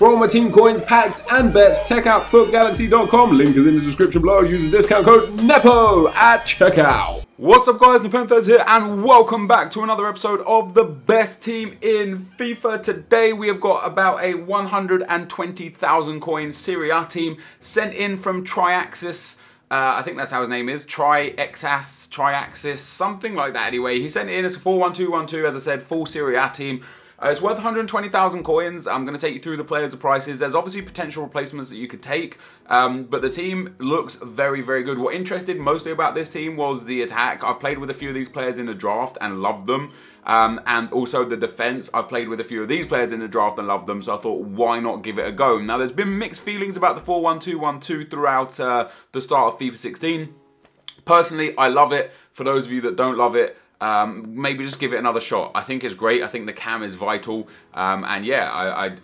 For all my team coins, packs, and bets, check out footgalaxy.com. Link is in the description below. Use the discount code NEPO at checkout. What's up, guys? NepentheZ here, and welcome back to another episode of the best team in FIFA. Today we have got about a 120,000 coin Serie A team sent in from Triaxis. I think that's how his name is, Triaxis, something like that. Anyway, he sent it in as a 4-1-2-1-2, as I said, full Serie A team. It's worth 120,000 coins. I'm going to take you through the players, the prices. There's obviously potential replacements that you could take, but the team looks very, very good. What interested mostly about this team was the attack. I've played with a few of these players in the draft and loved them. And also the defense. I've played with a few of these players in the draft and loved them, so I thought, why not give it a go? Now, there's been mixed feelings about the 4-1-2-1-2 throughout the start of FIFA 16. Personally, I love it. For those of you that don't love it, maybe just give it another shot. I think it's great. I think the cam is vital, and yeah,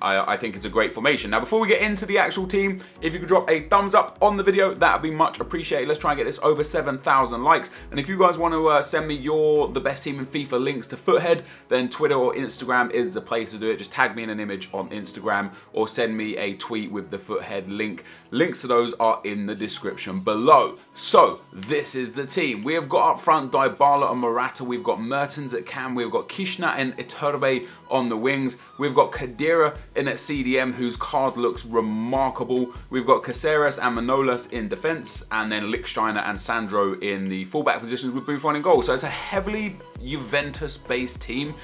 I think it's a great formation. Now, before we get into the actual team, if you could drop a thumbs up on the video, that would be much appreciated. Let's try and get this over 7,000 likes. And if you guys want to send me the best team in FIFA links to Foothead, then Twitter or Instagram is the place to do it. Just tag me in an image on Instagram or send me a tweet with the Foothead link. Links to those are in the description below. So this is the team. We have got up front Dybala and Morata. We've got Mertens at cam. We've got Kishna and Iturbe on the wings. We've got Khedira in at CDM, whose card looks remarkable. We've got Caceres and Manolas in defense, and then Lichtsteiner and Sandro in the fullback positions with Buffon in goal. So it's a heavily Juventus-based team,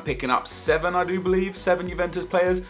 picking up seven Juventus players.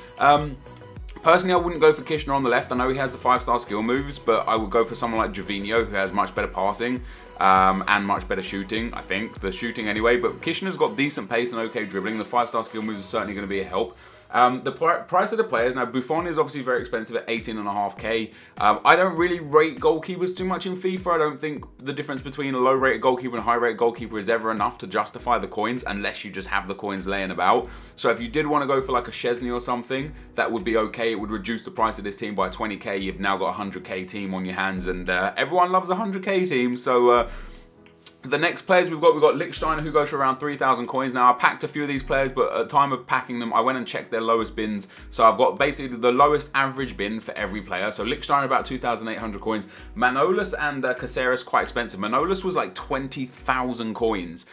Personally, I wouldn't go for Kishna on the left. I know he has the 5-star skill moves, but I would go for someone like Gervinho, who has much better passing and much better shooting, I think. The shooting anyway, but Kishna's got decent pace and okay dribbling. The 5-star skill moves are certainly going to be a help. The price of the players, now Buffon is obviously very expensive at 18.5k. I don't really rate goalkeepers too much in FIFA. I don't think the difference between a low rated goalkeeper and a high rated goalkeeper is ever enough to justify the coins, unless you just have the coins laying about. So if you did want to go for like a Szczesny or something, that would be okay. It would reduce the price of this team by 20k. You've now got a 100k team on your hands, and everyone loves a 100k team. So the next players we've got Lichtsteiner, who goes for around 3,000 coins. Now, I packed a few of these players, but at the time of packing them, I went and checked their lowest bins. So I've got basically the lowest average bin for every player. So Lichtsteiner about 2,800 coins. Manolas and Caceres quite expensive. Manolas was like 20,000 coins.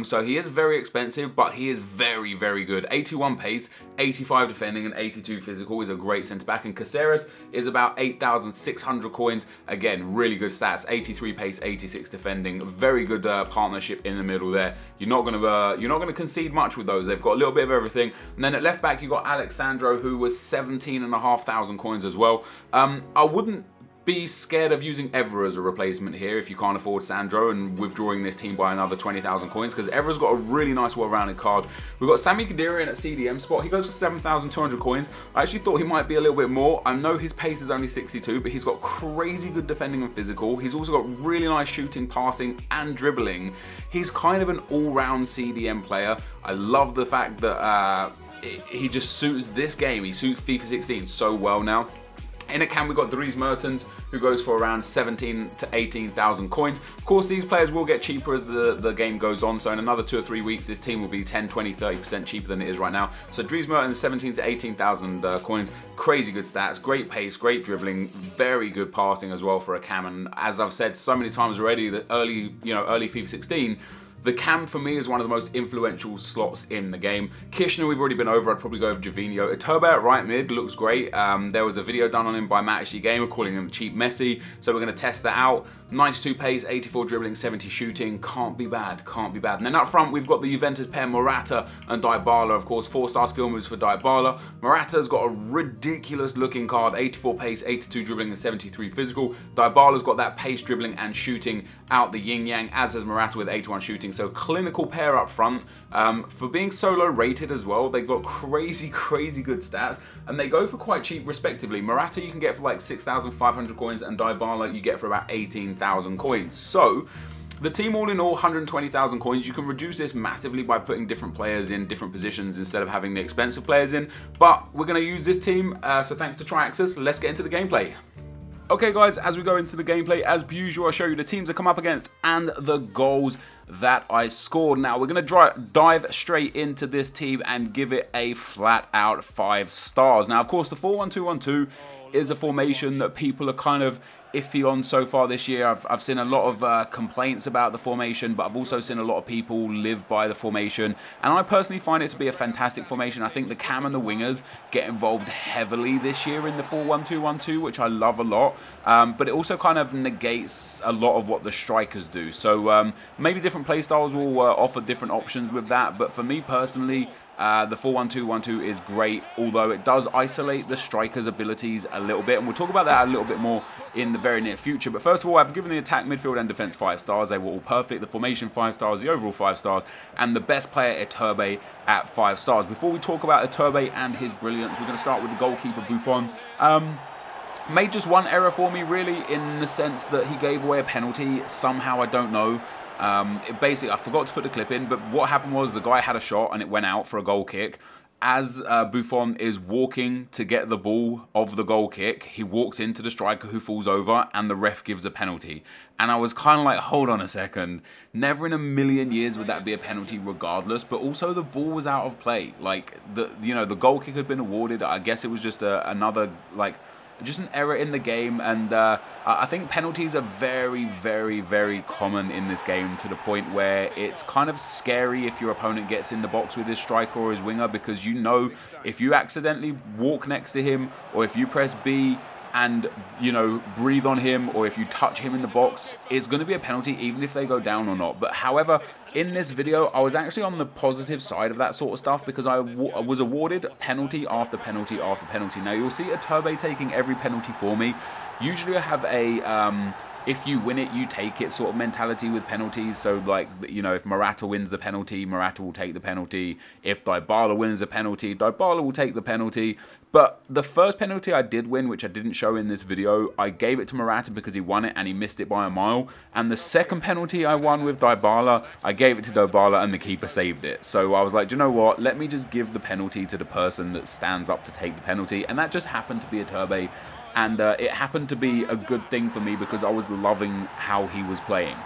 So he is very expensive, but he is very, very good. 81 pace, 85 defending, and 82 physical. Is a great centre-back. And Caceres is about 8,600 coins. Again, really good stats. 83 pace, 86 defending. Very good partnership in the middle there. You're not gonna concede much with those. They've got a little bit of everything. And then at left back you got Alexandro, who was 17,500 coins as well. I wouldn't be scared of using Evra as a replacement here if you can't afford Sandro and withdrawing this team by another 20,000 coins, because Evra's got a really nice well-rounded card. We've got Sami Khedira in at CDM spot. He goes for 7,200 coins. I actually thought he might be a little bit more. I know his pace is only 62, but he's got crazy good defending and physical. He's also got really nice shooting, passing, and dribbling. He's kind of an all-round CDM player. I love the fact that he just suits this game. He suits FIFA 16 so well now. In a cam, we've got Dries Mertens, who goes for around 17 to 18,000 coins. Of course, these players will get cheaper as the game goes on, so in another 2 or 3 weeks, this team will be 10, 20, 30% cheaper than it is right now. So Dries Mertens, 17 to 18,000 coins. Crazy good stats, great pace, great dribbling, very good passing as well for a cam. And as I've said so many times already, the early FIFA 16, the cam for me is one of the most influential slots in the game. Kishna, we've already been over. I'd probably go with Gervinho. Iturbe at right mid looks great. There was a video done on him by Matt Gamer calling him cheap Messi, so we're going to test that out. 92 pace, 84 dribbling, 70 shooting. Can't be bad, can't be bad. And then up front, we've got the Juventus pair, Morata and Dybala. Of course, 4-star skill moves for Dybala. Morata's got a ridiculous looking card, 84 pace, 82 dribbling, and 73 physical. Dybala's got that pace, dribbling, and shooting out the yin-yang, as has Morata with 81 shooting. So clinical pair up front. For being solo rated as well, they've got crazy, crazy good stats, and they go for quite cheap respectively. Morata you can get for like 6,500 coins, and Dybala you get for about 18,000 coins. So the team all in all, 120,000 coins. You can reduce this massively by putting different players in different positions instead of having the expensive players in, but we're going to use this team, so thanks to Triaxis. Let's get into the gameplay. Okay guys, as we go into the gameplay, as per usual, I'll show you the teams that come up against and the goals. that I scored. Now, we're going to dive straight into this team and give it a flat out 5 stars. Now, of course, the 4-1-2-1-2 is a formation that people are kind of iffy on so far this year. I've seen a lot of complaints about the formation, but I've also seen a lot of people live by the formation, and I personally find it to be a fantastic formation. I think the cam and the wingers get involved heavily this year in the 4-1-2-1-2, which I love a lot, but it also kind of negates a lot of what the strikers do. So maybe different playstyles will offer different options with that, but for me personally, the 4-1-2-1-2 is great, although it does isolate the striker's abilities a little bit, and we'll talk about that a little bit more in the very near future. But first of all, I've given the attack, midfield and defense 5 stars. They were all perfect. The formation 5 stars, the overall 5 stars, and the best player Iturbe at 5 stars. Before we talk about Iturbe and his brilliance, we're going to start with the goalkeeper Buffon. Made just one error for me, really, in the sense that he gave away a penalty. Somehow, I don't know. Basically, I forgot to put the clip in, but what happened was the guy had a shot and it went out for a goal kick. As Buffon is walking to get the ball of the goal kick, he walks into the striker who falls over and the ref gives a penalty. And I was kind of like, hold on a second, never in a million years would that be a penalty regardless, but also the ball was out of play. Like, the goal kick had been awarded. I guess it was just another, just an error in the game, and I think penalties are very, very, very common in this game, to the point where it's kind of scary if your opponent gets in the box with his striker or his winger, because you know if you accidentally walk next to him, or if you press B and, breathe on him, or if you touch him in the box, it's going to be a penalty even if they go down or not. But however, in this video, I was actually on the positive side of that sort of stuff, because I was awarded penalty after penalty after penalty. Now, you'll see Iturbe taking every penalty for me. Usually I have a if you win it, you take it sort of mentality with penalties. So, like, if Morata wins the penalty, Morata will take the penalty. If Dybala wins the penalty, Dybala will take the penalty. But the first penalty I did win, which I didn't show in this video, I gave it to Morata because he won it and he missed it by a mile. And the second penalty I won with Dybala, I gave it to Dybala and the keeper saved it. So I was like, do you know what? Let me just give the penalty to the person that stands up to take the penalty. And that just happened to be Iturbe. And it happened to be a good thing for me because I was loving how he was playing.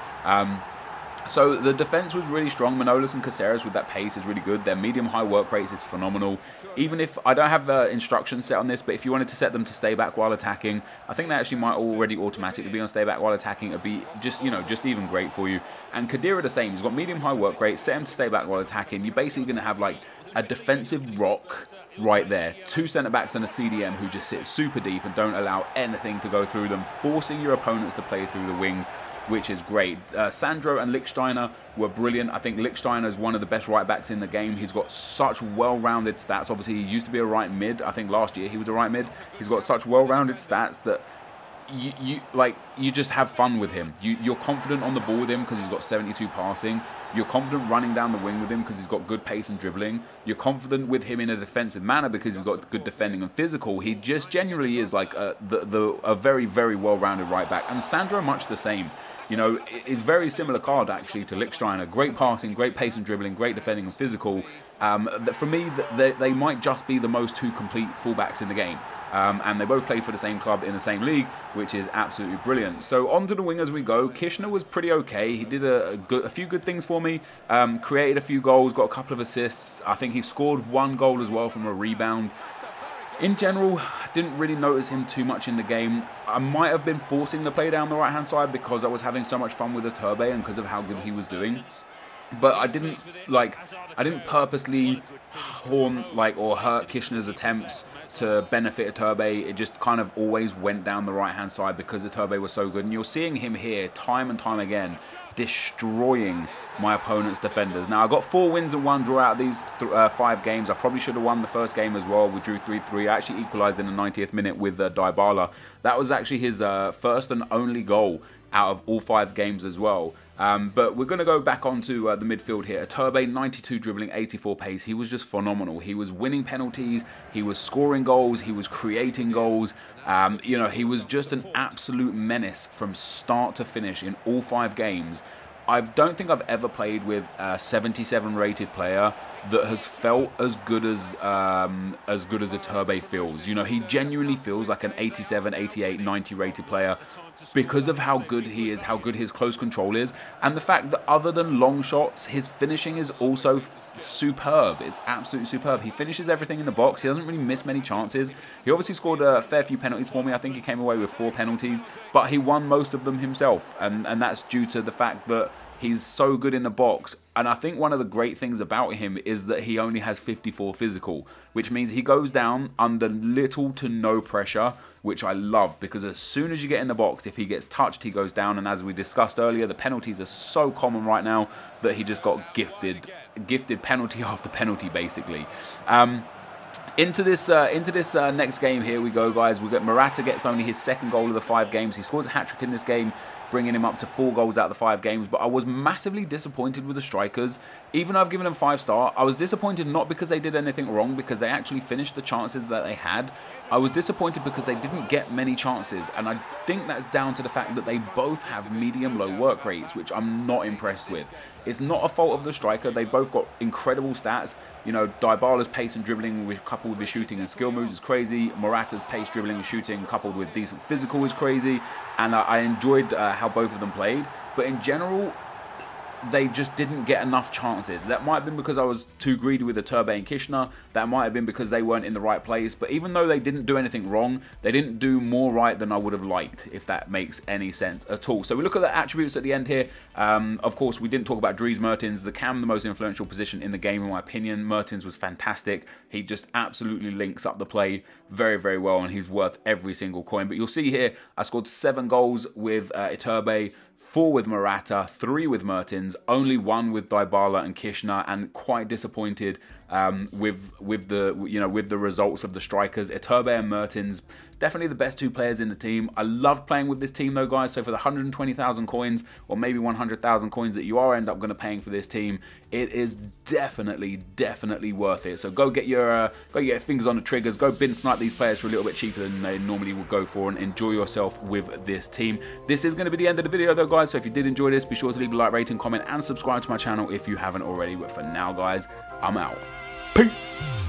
So the defense was really strong. Manolas and Caceres with that pace is really good. Their medium-high work rates is phenomenal. Even if I don't have instructions set on this, but if you wanted to set them to stay back while attacking, I think they actually might already automatically be on stay back while attacking. It'd be just, just even great for you. And Khedira the same. He's got medium-high work rate. Set him to stay back while attacking. You're basically going to have like a defensive rock right there. 2 centre-backs and a CDM who just sit super deep and don't allow anything to go through them, forcing your opponents to play through the wings, which is great. Sandro and Lichtsteiner were brilliant. I think Lichtsteiner is one of the best right-backs in the game. He's got such well-rounded stats. Obviously, he used to be a right mid. I think last year he was a right mid. He's got such well-rounded stats that you just have fun with him. You're confident on the ball with him because he's got 72 passing. You're confident running down the wing with him because he's got good pace and dribbling. You're confident with him in a defensive manner because he's got good defending and physical. He just genuinely is like a very, very well-rounded right back. And Sandro much the same. It's very similar card actually to Lichtsteiner. Great passing, great pace and dribbling, great defending and physical. For me, they might just be the most 2 complete fullbacks in the game. And they both play for the same club in the same league, which is absolutely brilliant. So on to the wingers we go. Kirchner was pretty okay. He did a few good things for me. Created a few goals, got a couple of assists. I think he scored 1 goal as well from a rebound. In general, didn't really notice him too much in the game. I might have been forcing the play down the right-hand side because I was having so much fun with Iturbe and because of how good he was doing. But I didn't purposely or hurt Kirchner's attempts to benefit Iturbe. It just kind of always went down the right-hand side because Iturbe was so good. And you're seeing him here time and time again destroying my opponent's defenders. Now, I got 4 wins and 1 draw out of these 5 games. I probably should have won the first game as well. We drew 3-3. I actually equalised in the 90th minute with Dybala. That was actually his first and only goal out of all 5 games as well. But we're going to go back onto the midfield here. Iturbe, 92 dribbling, 84 pace. He was just phenomenal. He was winning penalties. He was scoring goals. He was creating goals. He was just an absolute menace from start to finish in all 5 games. I don't think I've ever played with a 77 rated player that has felt as good as Iturbe feels. You know, he genuinely feels like an 87, 88, 90 rated player because of how good he is, how good his close control is, and the fact that other than long shots, his finishing is also superb. It's absolutely superb. He finishes everything in the box. He doesn't really miss many chances. He obviously scored a fair few penalties for me. I think he came away with 4 penalties, but he won most of them himself, and that's due to the fact that he's so good in the box. And I think one of the great things about him is that he only has 54 physical, which means he goes down under little to no pressure, which I love, because as soon as you get in the box, if he gets touched, he goes down. And as we discussed earlier, the penalties are so common right now that he just got gifted penalty after penalty, basically. Into this next game here we go, guys. We got Morata gets only his 2nd goal of the 5 games. He scores a hat-trick in this game, bringing him up to 4 goals out of the 5 games. But I was massively disappointed with the strikers. Even though I've given them 5-star, I was disappointed not because they did anything wrong, because they actually finished the chances that they had. I was disappointed because they didn't get many chances, and I think that's down to the fact that they both have medium-low work rates, which I'm not impressed with. It's not a fault of the striker. They both got incredible stats. You know, Dybala's pace and dribbling coupled with his shooting and skill moves is crazy. Morata's pace, dribbling and shooting coupled with decent physical is crazy. And I enjoyed how both of them played. But in general, they just didn't get enough chances. That might have been because I was too greedy with Iturbe and Kishner. That might have been because they weren't in the right place. But even though they didn't do anything wrong, they didn't do more right than I would have liked, if that makes any sense at all. So we look at the attributes at the end here. Of course, we didn't talk about Dries Mertens. The cam, the most influential position in the game, in my opinion. Mertens was fantastic. He just absolutely links up the play very, very well, and he's worth every single coin. But you'll see here, I scored 7 goals with Iturbe, 4 with Morata, 3 with Mertens, only 1 with Dybala and Kishner, and quite disappointed with the results of the strikers. Iturbe and Mertens, definitely the best 2 players in the team. I love playing with this team though, guys. So for the 120,000 coins, or maybe 100,000 coins that you are end up going to paying for this team, it is definitely worth it. So go get your fingers on the triggers. Go bin snipe these players for a little bit cheaper than they normally would go for, and enjoy yourself with this team. This is going to be the end of the video though, guys. So if you did enjoy this, be sure to leave a like, rating, comment, and subscribe to my channel if you haven't already. But for now, guys, I'm out. Peace.